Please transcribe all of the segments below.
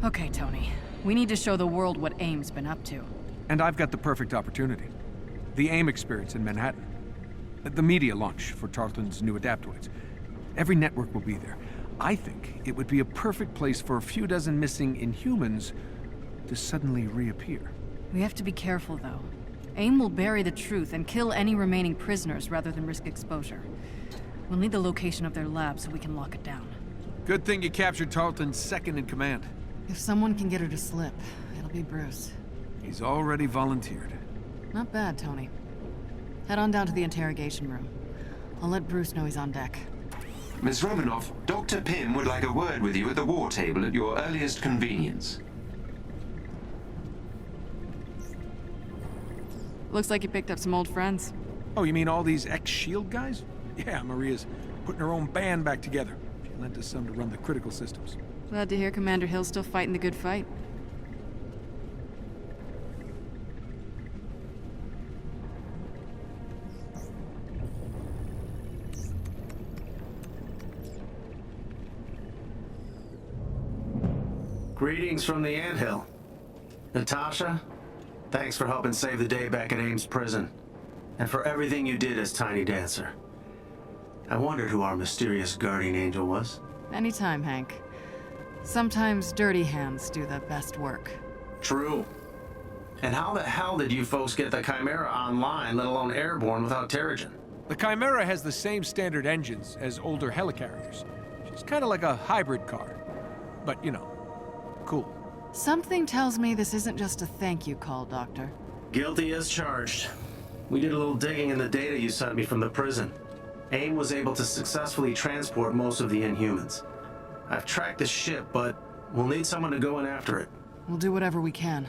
Okay, Tony. We need to show the world what AIM's been up to. And I've got the perfect opportunity. The AIM experience in Manhattan. The media launch for Tarleton's new adaptoids. Every network will be there. I think it would be a perfect place for a few dozen missing Inhumans to suddenly reappear. We have to be careful, though. AIM will bury the truth and kill any remaining prisoners rather than risk exposure. We'll need the location of their lab so we can lock it down. Good thing you captured Tarleton's second in command. If someone can get her to slip, it'll be Bruce. He's already volunteered. Not bad, Tony. Head on down to the interrogation room. I'll let Bruce know he's on deck. Ms. Romanoff, Dr. Pym would like a word with you at the war table at your earliest convenience. Looks like you picked up some old friends. Oh, you mean all these ex-SHIELD guys? Yeah, Maria's putting her own band back together. She lent us some to run the critical systems. Glad to hear Commander Hill's still fighting the good fight. Greetings from the anthill. Natasha, thanks for helping save the day back at Ames prison. And for everything you did as Tiny Dancer. I wondered who our mysterious guardian angel was. Anytime, Hank. Sometimes dirty hands do the best work. True. And how the hell did you folks get the Chimera online, let alone airborne, without Terrigen? The Chimera has the same standard engines as older helicarriers. She's kind of like a hybrid car. But, you know, cool. Something tells me this isn't just a thank you call, Doctor. Guilty as charged. We did a little digging in the data you sent me from the prison. AIM was able to successfully transport most of the Inhumans. I've tracked the ship, but we'll need someone to go in after it. We'll do whatever we can.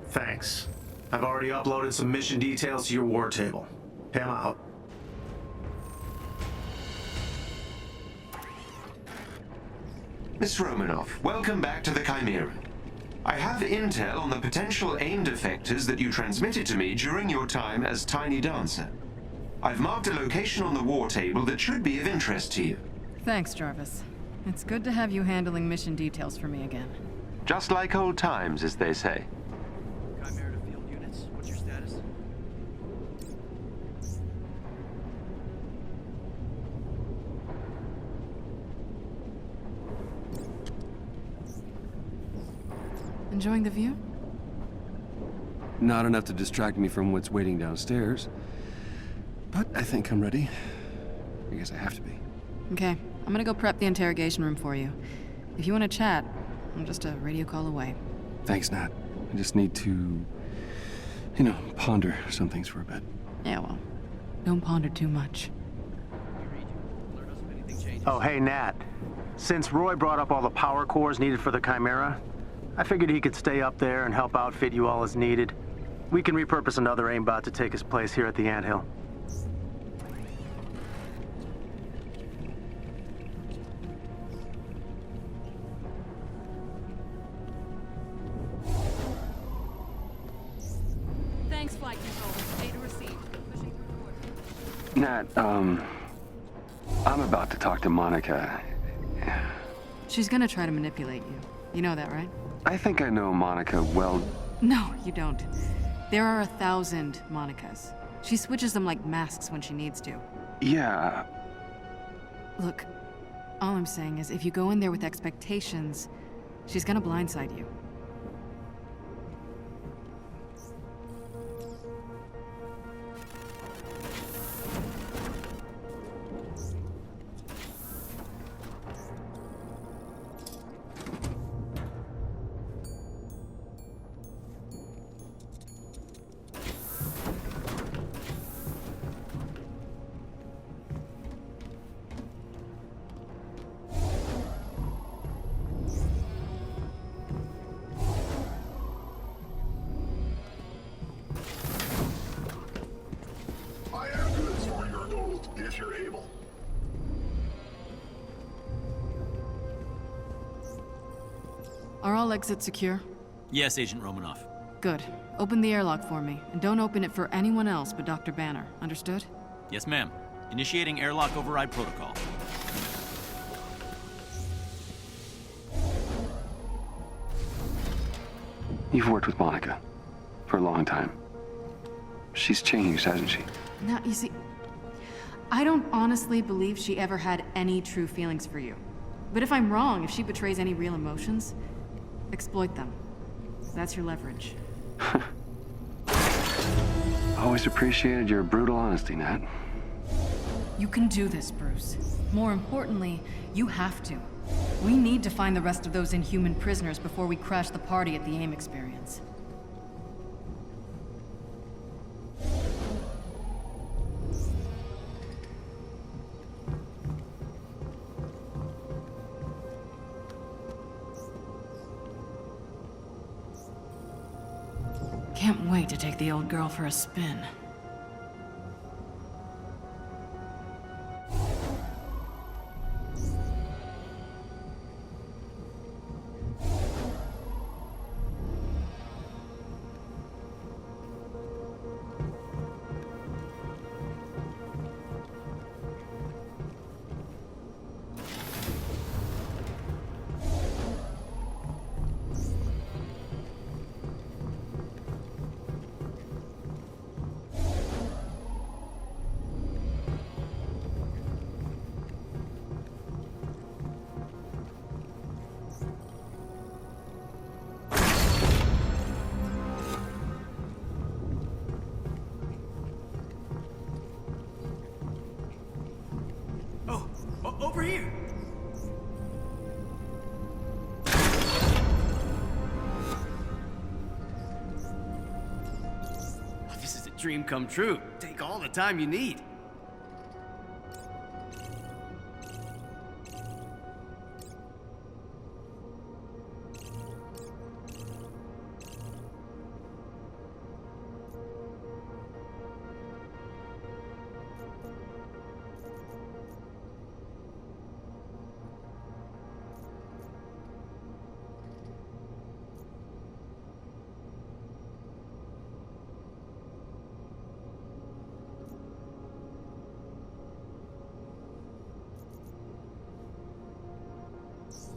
Thanks. I've already uploaded some mission details to your war table. Pam out. Miss Romanoff, welcome back to the Chimera. I have intel on the potential AIM defectors that you transmitted to me during your time as Tiny Dancer. I've marked a location on the war table that should be of interest to you. Thanks, Jarvis. It's good to have you handling mission details for me again. Just like old times, as they say. Chimera to field units, what's your status? Enjoying the view? Not enough to distract me from what's waiting downstairs. But I think I'm ready. I guess I have to be. Okay, I'm gonna go prep the interrogation room for you. If you want to chat, I'm just a radio call away. Thanks, Nat. I just need to, ponder some things for a bit. Yeah, well, don't ponder too much. Oh, hey, Nat. Since Roy brought up all the power cores needed for the Chimera, I figured he could stay up there and help outfit you all as needed. We can repurpose another aimbot to take his place here at the anthill. Thanks, Flight Control. Data received. Pushing forward. Nat, I'm about to talk to Monica. She's gonna try to manipulate you. You know that, right? I think I know Monica well. No, you don't. There are 1,000 Monicas. She switches them like masks when she needs to. Yeah. Look, all I'm saying is if you go in there with expectations, she's gonna blindside you. if you're able. Are all exits secure? Yes, Agent Romanoff. Good. Open the airlock for me, and don't open it for anyone else but Dr. Banner. Understood? Yes, ma'am. Initiating airlock override protocol. You've worked with Monica for a long time. She's changed, hasn't she? Now, you see, I don't honestly believe she ever had any true feelings for you. But if I'm wrong, if she betrays any real emotions, exploit them. That's your leverage. Always appreciated your brutal honesty, Nat. You can do this, Bruce. More importantly, you have to. We need to find the rest of those Inhuman prisoners before we crash the party at the AIM experience. Can't wait to take the old girl for a spin. Over here! Oh, this is a dream come true. Take all the time you need.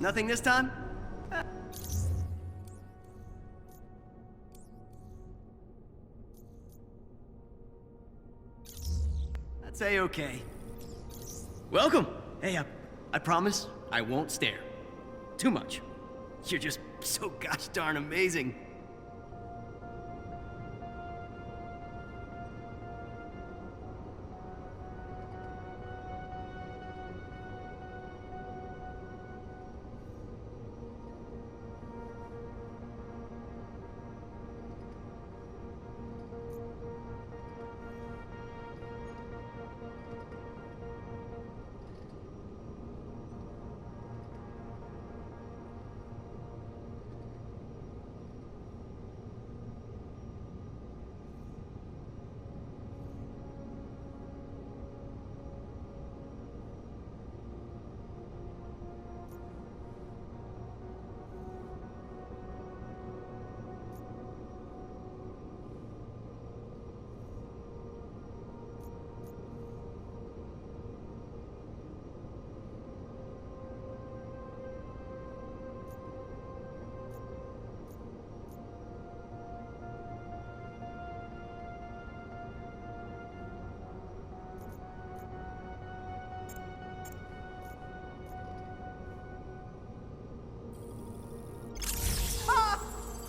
Nothing this time? I'd say okay. Welcome! Hey, I promise I won't stare. Too much. You're just so gosh darn amazing.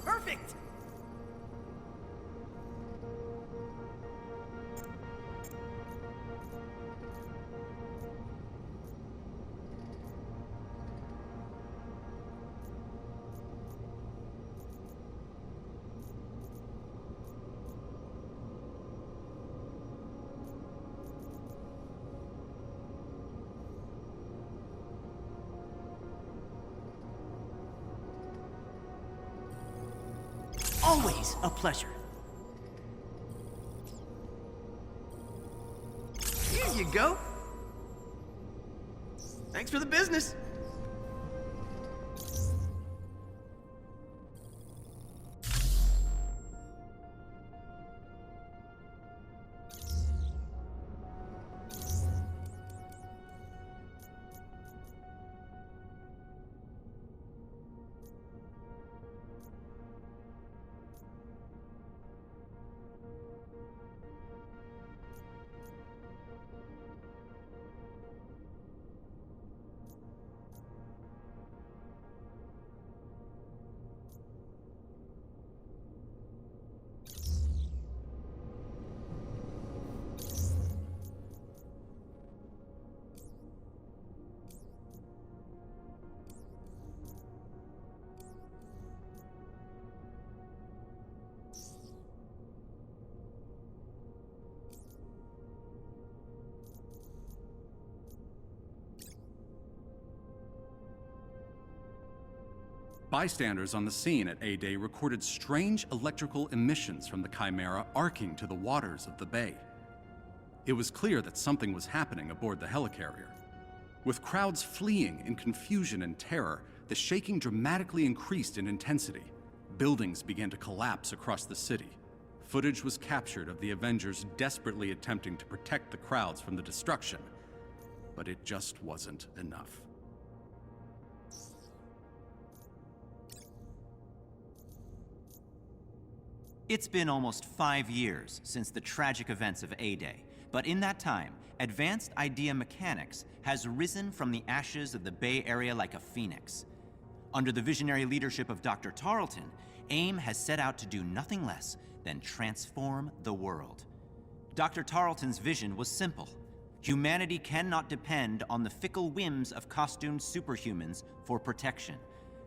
Perfect! Always a pleasure. Here you go. Thanks for the business. Bystanders on the scene at A-Day recorded strange electrical emissions from the Chimera arcing to the waters of the bay. It was clear that something was happening aboard the helicarrier. With crowds fleeing in confusion and terror, the shaking dramatically increased in intensity. Buildings began to collapse across the city. Footage was captured of the Avengers desperately attempting to protect the crowds from the destruction, but it just wasn't enough. It's been almost 5 years since the tragic events of A-Day, but in that time, advanced idea mechanics has risen from the ashes of the Bay Area like a phoenix. Under the visionary leadership of Dr. Tarleton, AIM has set out to do nothing less than transform the world. Dr. Tarleton's vision was simple. Humanity cannot depend on the fickle whims of costumed superhumans for protection.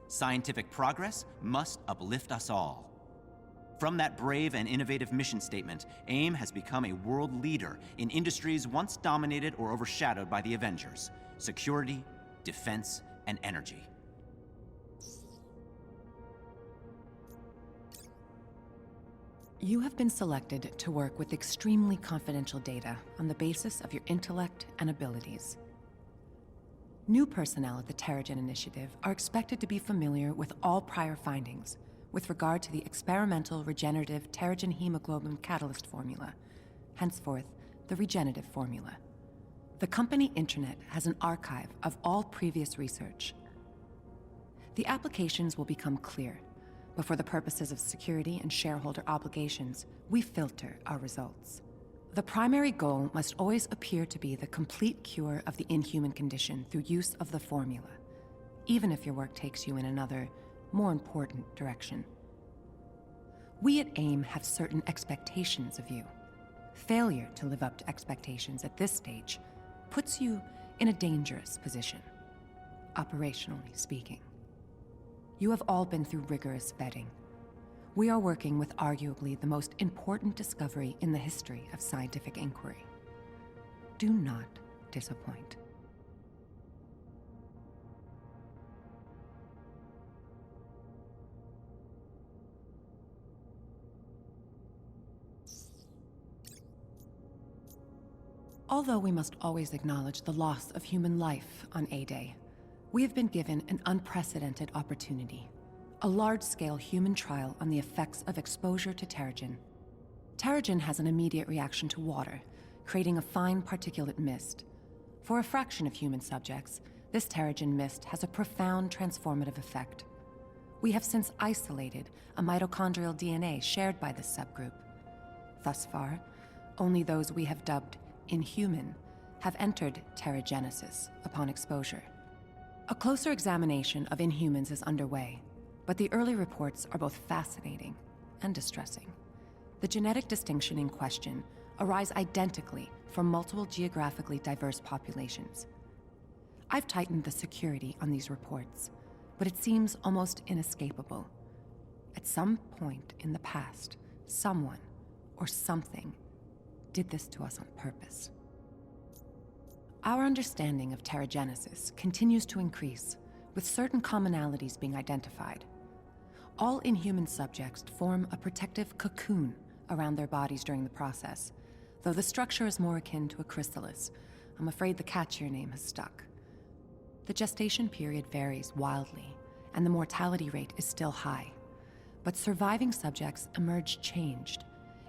Scientific progress must uplift us all. From that brave and innovative mission statement, AIM has become a world leader in industries once dominated or overshadowed by the Avengers: security, defense, and energy. You have been selected to work with extremely confidential data on the basis of your intellect and abilities. New personnel at the Terrigen Initiative are expected to be familiar with all prior findings with regard to the experimental regenerative Terrigen hemoglobin catalyst formula, henceforth the regenerative formula. The company intranet has an archive of all previous research. The applications will become clear, but for the purposes of security and shareholder obligations, we filter our results. The primary goal must always appear to be the complete cure of the inhuman condition through use of the formula, even if your work takes you in another, more important direction. We at AIM have certain expectations of you. Failure to live up to expectations at this stage puts you in a dangerous position, operationally speaking. You have all been through rigorous vetting. We are working with arguably the most important discovery in the history of scientific inquiry. Do not disappoint. Although we must always acknowledge the loss of human life on A-Day, we have been given an unprecedented opportunity, a large-scale human trial on the effects of exposure to Terrigen. Terrigen has an immediate reaction to water, creating a fine particulate mist. For a fraction of human subjects, this Terrigen mist has a profound transformative effect. We have since isolated a mitochondrial DNA shared by this subgroup. Thus far, only those we have dubbed inhuman have entered terrigenesis upon exposure. A closer examination of inhumans is underway, but the early reports are both fascinating and distressing. The genetic distinction in question arise identically from multiple geographically diverse populations. I've tightened the security on these reports, but it seems almost inescapable. At some point in the past, someone or something did this to us on purpose. Our understanding of terrigenesis continues to increase, with certain commonalities being identified. All inhuman subjects form a protective cocoon around their bodies during the process, though the structure is more akin to a chrysalis. I'm afraid the catchier name has stuck. The gestation period varies wildly, and the mortality rate is still high. But surviving subjects emerge changed,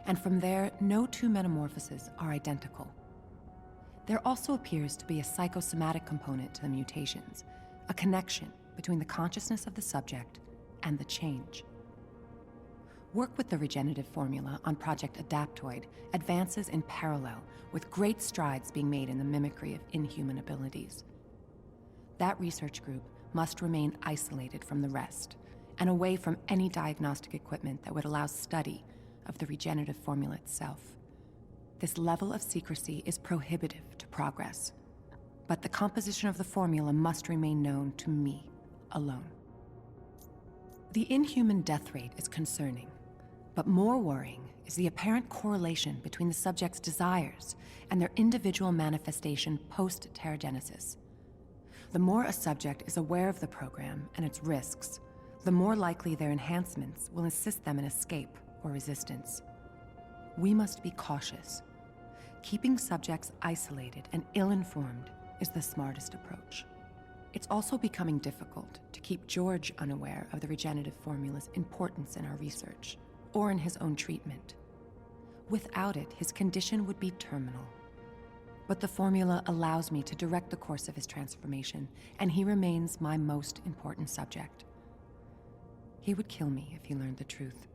and from there, no two metamorphoses are identical. There also appears to be a psychosomatic component to the mutations, a connection between the consciousness of the subject and the change. Work with the regenerative formula on Project Adaptoid advances in parallel, with great strides being made in the mimicry of inhuman abilities. That research group must remain isolated from the rest, and away from any diagnostic equipment that would allow study of the regenerative formula itself. This level of secrecy is prohibitive to progress, but the composition of the formula must remain known to me alone. The inhuman death rate is concerning, but more worrying is the apparent correlation between the subject's desires and their individual manifestation post-terrigenesis. The more a subject is aware of the program and its risks, the more likely their enhancements will assist them in escape or resistance. We must be cautious. Keeping subjects isolated and ill-informed is the smartest approach. It's also becoming difficult to keep George unaware of the regenerative formula's importance in our research, or in his own treatment. Without it, his condition would be terminal. But the formula allows me to direct the course of his transformation, and he remains my most important subject. He would kill me if he learned the truth.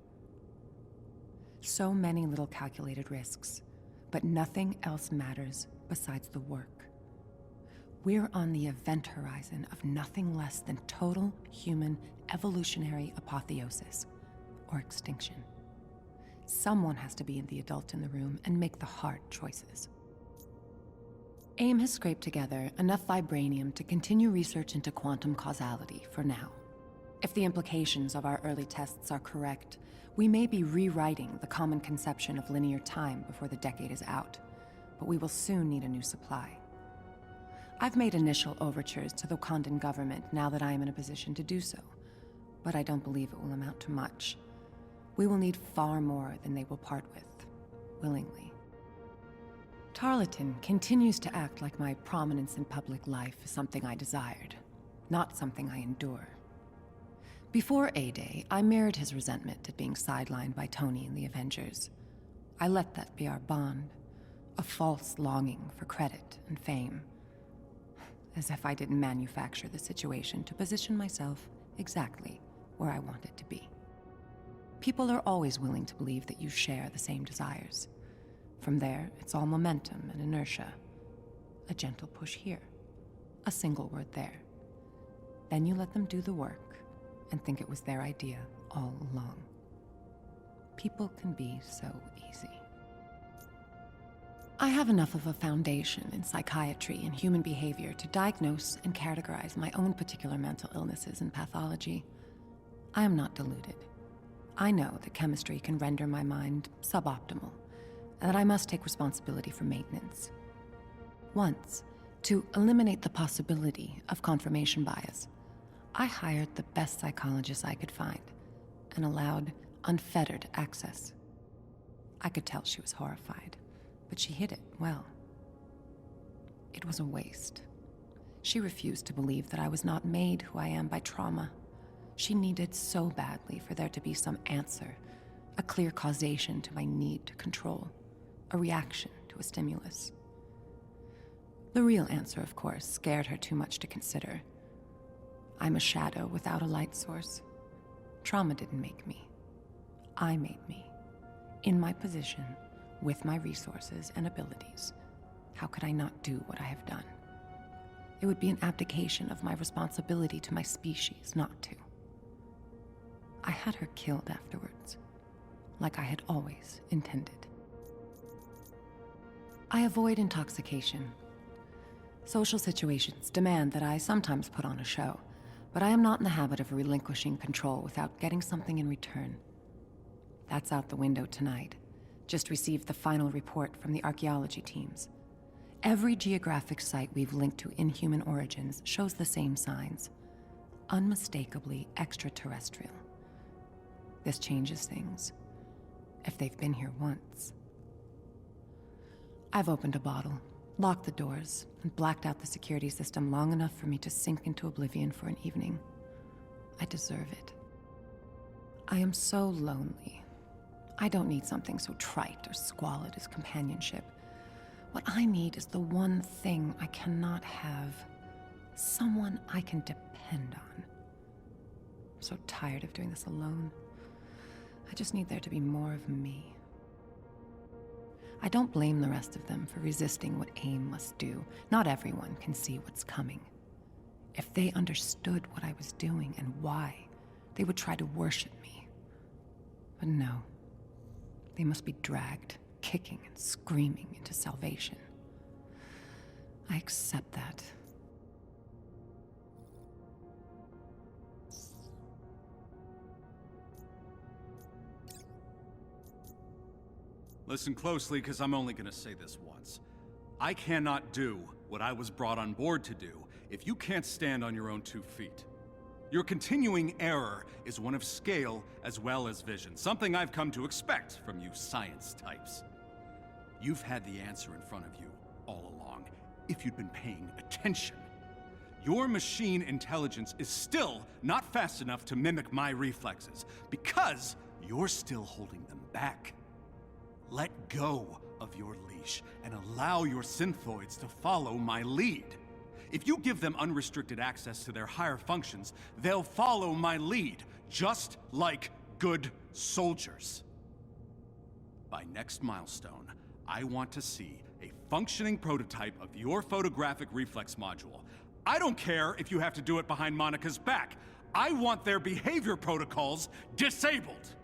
So many little calculated risks, but nothing else matters besides the work. We're on the event horizon of nothing less than total human evolutionary apotheosis, or extinction. Someone has to be the adult in the room and make the hard choices. AIM has scraped together enough vibranium to continue research into quantum causality for now. If the implications of our early tests are correct, we may be rewriting the common conception of linear time before the decade is out, but we will soon need a new supply. I've made initial overtures to the Wakandan government now that I am in a position to do so, but I don't believe it will amount to much. We will need far more than they will part with, willingly. Tarleton continues to act like my prominence in public life is something I desired, not something I endure. Before A-Day, I mirrored his resentment at being sidelined by Tony and the Avengers. I let that be our bond, a false longing for credit and fame. As if I didn't manufacture the situation to position myself exactly where I wanted to be. People are always willing to believe that you share the same desires. From there, it's all momentum and inertia. A gentle push here, a single word there. Then you let them do the work and think it was their idea all along. People can be so easy. I have enough of a foundation in psychiatry and human behavior to diagnose and categorize my own particular mental illnesses and pathology. I am not deluded. I know that chemistry can render my mind suboptimal, and that I must take responsibility for maintenance. Once, to eliminate the possibility of confirmation bias, I hired the best psychologist I could find and allowed unfettered access. I could tell she was horrified, but she hid it well. It was a waste. She refused to believe that I was not made who I am by trauma. She needed so badly for there to be some answer, a clear causation to my need to control, a reaction to a stimulus. The real answer, of course, scared her too much to consider. I'm a shadow without a light source. Trauma didn't make me. I made me. In my position, with my resources and abilities. How could I not do what I have done? It would be an abdication of my responsibility to my species not to. I had her killed afterwards, like I had always intended. I avoid intoxication. Social situations demand that I sometimes put on a show, but I am not in the habit of relinquishing control without getting something in return. That's out the window tonight. Just received the final report from the archaeology teams. Every geographic site we've linked to inhuman origins shows the same signs. Unmistakably extraterrestrial. This changes things. If they've been here once. I've opened a bottle, locked the doors, and blacked out the security system long enough for me to sink into oblivion for an evening. I deserve it. I am so lonely. I don't need something so trite or squalid as companionship. What I need is the one thing I cannot have. Someone I can depend on. I'm so tired of doing this alone. I just need there to be more of me. I don't blame the rest of them for resisting what AIM must do. Not everyone can see what's coming. If they understood what I was doing and why, they would try to worship me. But no. They must be dragged, kicking and screaming into salvation. I accept that. Listen closely, because I'm only going to say this once. I cannot do what I was brought on board to do if you can't stand on your own 2 feet. Your continuing error is one of scale as well as vision, something I've come to expect from you science types. You've had the answer in front of you all along, if you'd been paying attention. Your machine intelligence is still not fast enough to mimic my reflexes, because you're still holding them back. Let go of your leash and allow your synthoids to follow my lead. If you give them unrestricted access to their higher functions, they'll follow my lead, just like good soldiers. By next milestone, I want to see a functioning prototype of your photographic reflex module. I don't care if you have to do it behind Monica's back. I want their behavior protocols disabled.